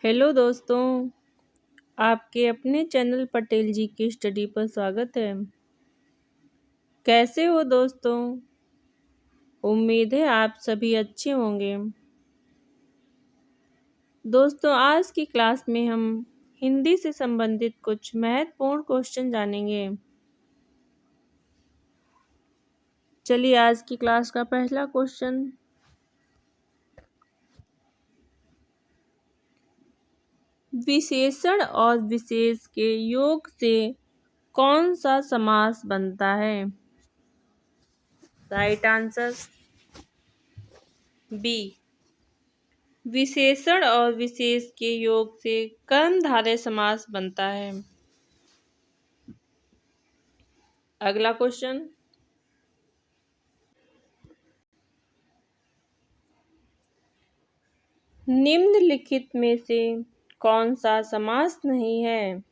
Hello दोस्तों, आपके अपने चैनल पटेल जी की स्टडी पर स्वागत है। कैसे हो दोस्तों? उम्मीद है आप सभी अच्छे होंगे। दोस्तों, आज की क्लास में हम हिंदी से संबंधित कुछ महत्वपूर्ण क्वेश्चन जानेंगे। चलिए आज की क्लास का पहला क्वेश्चन। विशेषण और विशेष के योग से कौन सा समास बनता है? Right answer B. विशेषण और विशेष के योग से कर्मधारय समास बनता है। अगला क्वेश्चन। निम्नलिखित में से कौन सा समास नहीं है?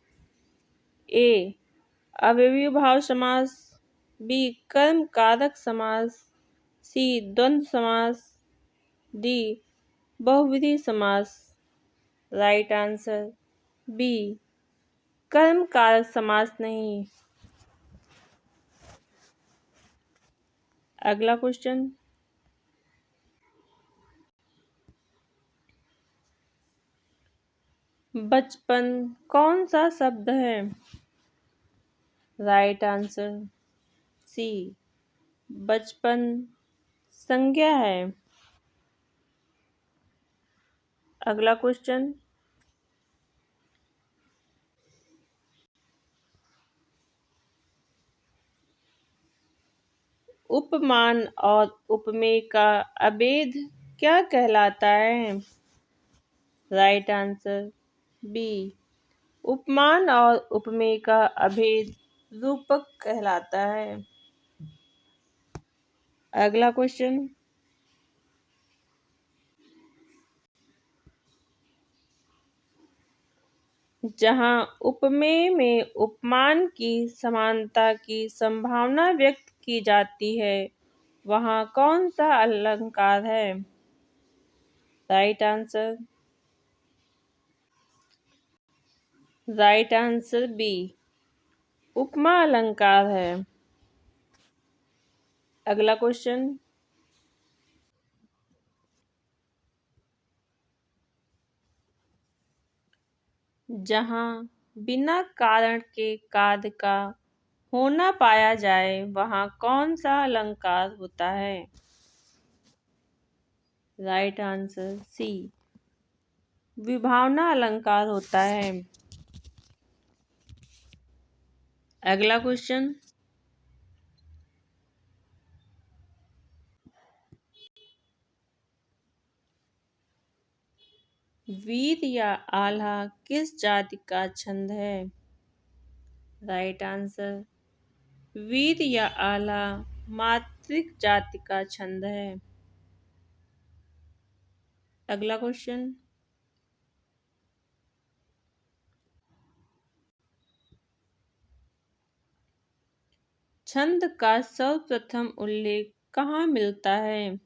ए अव्ययीय भाव समास, बी कर्म कारक समास, सी द्वंद्व समास, डी बहुविधि समास। राइट आंसर बी कर्म कारक समास नहीं। अगला क्वेश्चन। बचपन कौन सा शब्द है? राइट आंसर सी बचपन संज्ञा है। अगला क्वेश्चन। उपमान और उपमेय का अभेद क्या कहलाता है? राइट आंसर बी उपमान और उपमेय का अभेद रूपक कहलाता है। अगला क्वेश्चन। जहाँ उपमेय में उपमान की समानता की संभावना व्यक्त की जाती है वहाँ कौन सा अलंकार है? राइट आंसर बी उपमा अलंकार है। अगला क्वेश्चन। जहाँ बिना कारण के कार्य का होना पाया जाए वहाँ कौन सा अलंकार होता है? राइट आंसर सी विभावना अलंकार होता है। अगला क्वेश्चन। वीर या आल्हा किस जाति का छंद है? राइट आंसर वीर या आल्हा मातृक जाति का छंद है। अगला क्वेश्चन। छंद का सर्वप्रथम उल्लेख कहाँ मिलता है?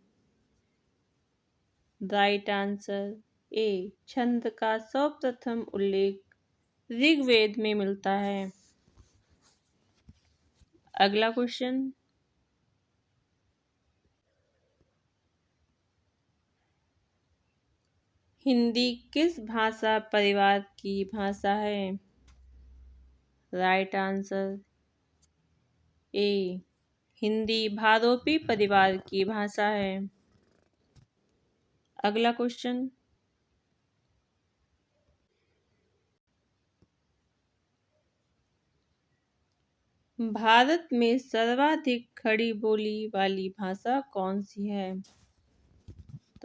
राइट आंसर ए छंद का सर्वप्रथम उल्लेख ऋग्वेद में मिलता है। अगला क्वेश्चन। हिंदी किस भाषा परिवार की भाषा है? राइट आंसर ए हिंदी भारोपी परिवार की भाषा है। अगला क्वेश्चन। भारत में सर्वाधिक खड़ी बोली वाली भाषा कौन सी है?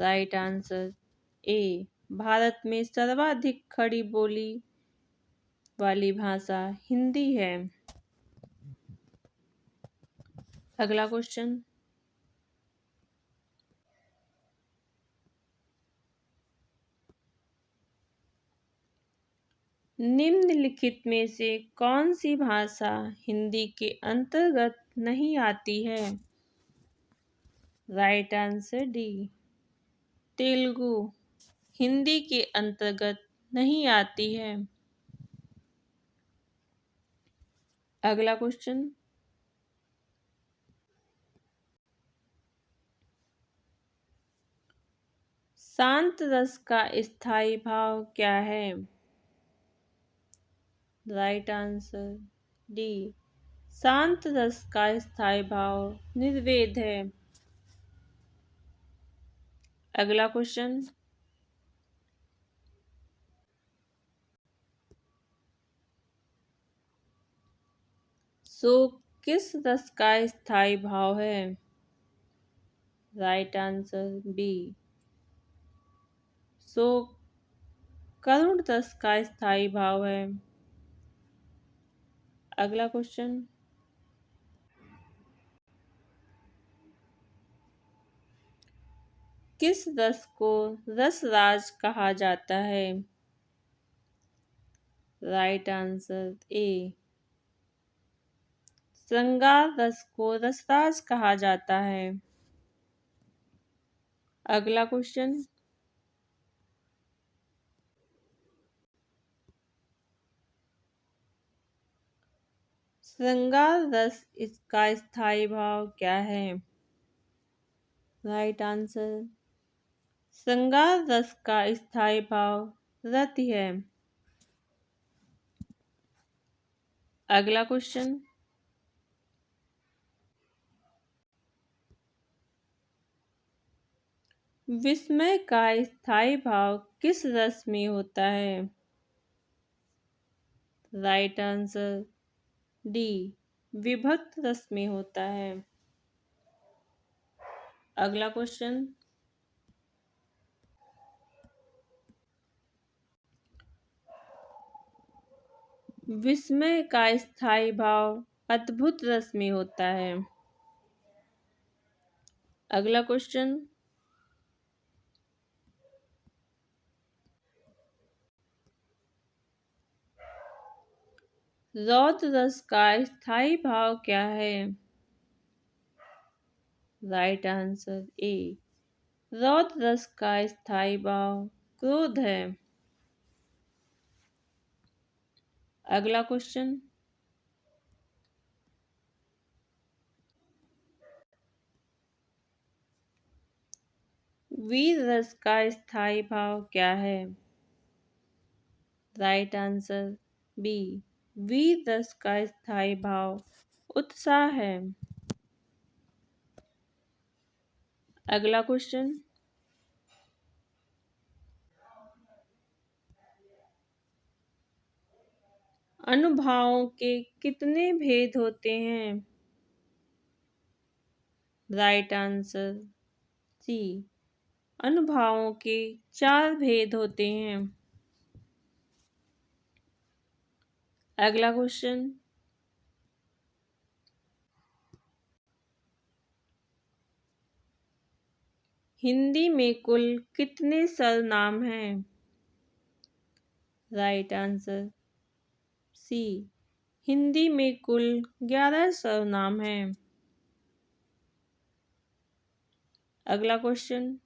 राइट आंसर ए भारत में सर्वाधिक खड़ी बोली वाली भाषा हिंदी है। अगला क्वेश्चन। निम्नलिखित में से कौन सी भाषा हिंदी के अंतर्गत नहीं आती है? Right answer D Telugu Hindi के अंतर्गत नहीं आती है। अगला क्वेश्चन, शांत रस का स्थायी भाव क्या है? राइट आंसर डी, शांत रस का स्थायी भाव निर्वेद है। अगला क्वेश्चन, शोक किस रस का स्थायी भाव है? राइट आंसर बी, शोक करुण रस का स्थायी भाव है। अगला क्वेश्चन, किस रस को रसराज कहा जाता है? राइट आंसर ए, श्रृंगार रस को रसराज कहा जाता है। अगला क्वेश्चन, श्रृंगार रस इसका स्थायी भाव क्या है? राइट आंसर, श्रृंगार रस का स्थायी भाव रति है। अगला क्वेश्चन, विस्मय का स्थायी भाव किस रस में होता है? राइट आंसर डी, विभक्त रस में होता है। अगला क्वेश्चन, विस्मय का स्थायी भाव अद्भुत रस में होता है। अगला क्वेश्चन, रौद्र रस का स्थायी भाव क्या है? राइट आंसर ए, रौद्र रस का स्थायी भाव क्रोध है। अगला क्वेश्चन, वीर रस का स्थायी भाव क्या है? राइट आंसर बी, वीर रस का स्थायी भाव उत्साह है। अगला क्वेश्चन, अनुभावों के कितने भेद होते हैं? राइट आंसर सी, अनुभावों के 4 भेद होते हैं। अगला क्वेश्चन, हिंदी में कुल कितने सर्वनाम हैं? राइट आंसर सी, हिंदी में कुल 11 सर्वनाम हैं। अगला क्वेश्चन,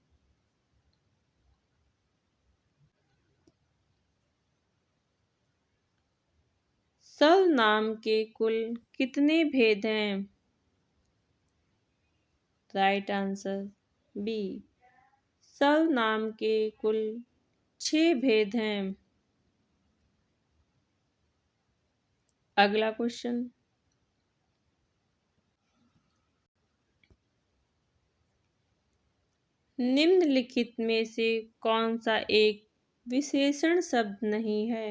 सर्वनाम के कुल कितने भेद हैं? राइट आंसर बी, सर्वनाम के कुल 6 भेद हैं। अगला क्वेश्चन, निम्नलिखित में से कौन सा एक विशेषण शब्द नहीं है?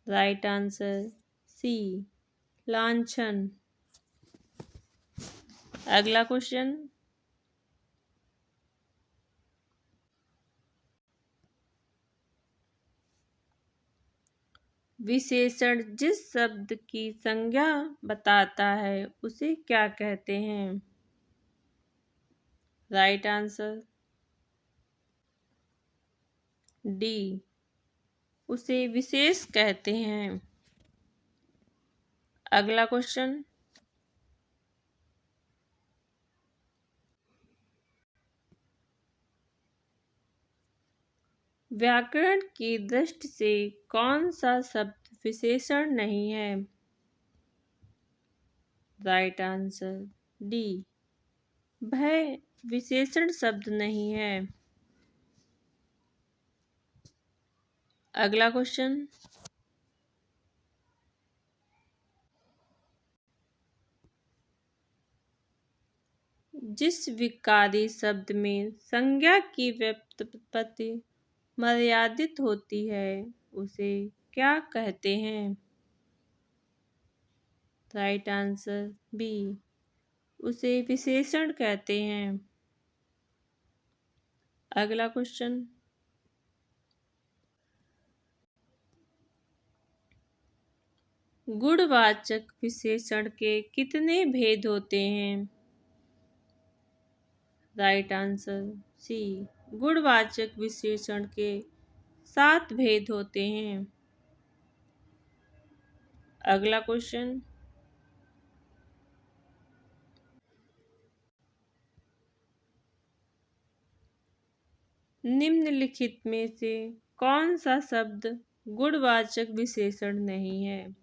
राइट आंसर सी, लांछन। अगला क्वेश्चन, विशेषण जिस शब्द की संज्ञा बताता है उसे क्या कहते हैं? राइट आंसर डी, उसे विशेष कहते हैं। अगला क्वेश्चन, व्याकरण की दृष्टि से कौन सा शब्द विशेषण नहीं है? राइट आंसर डी, भय विशेषण शब्द नहीं है। अगला क्वेश्चन, जिस विकारी शब्द में संज्ञा की व्युत्पत्ति मर्यादित होती है उसे क्या कहते हैं? राइट आंसर बी, उसे विशेषण कहते हैं। अगला क्वेश्चन, गुणवाचक विशेषण के कितने भेद होते हैं? राइट आंसर सी, गुणवाचक विशेषण के 7 भेद होते हैं। अगला क्वेश्चन, निम्नलिखित में से कौन सा शब्द गुणवाचक विशेषण नहीं है?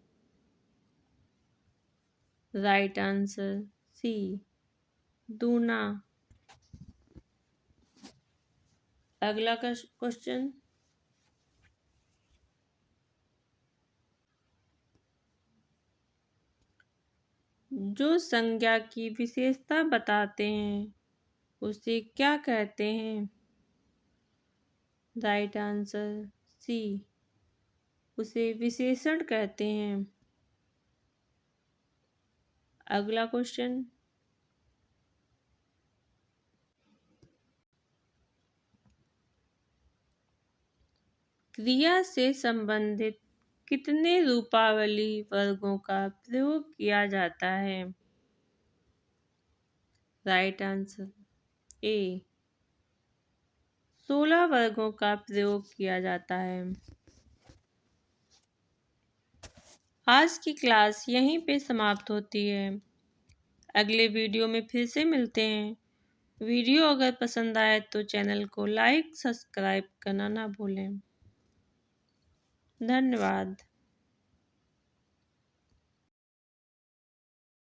राइट आंसर सी, दूना। अगला क्वेश्चन, जो संज्ञा की विशेषता बताते हैं उसे क्या कहते हैं? राइट आंसर सी, उसे विशेषण कहते हैं। अगला क्वेश्चन, क्रिया से संबंधित कितने रूपावली वर्गों का प्रयोग किया जाता है? राइट आंसर ए, 16 वर्गों का प्रयोग किया जाता है। आज की क्लास यहीं पे समाप्त होती है। अगले वीडियो में फिर से मिलते हैं। वीडियो अगर पसंद आए तो चैनल को लाइक सब्सक्राइब करना ना भूलें। धन्यवाद।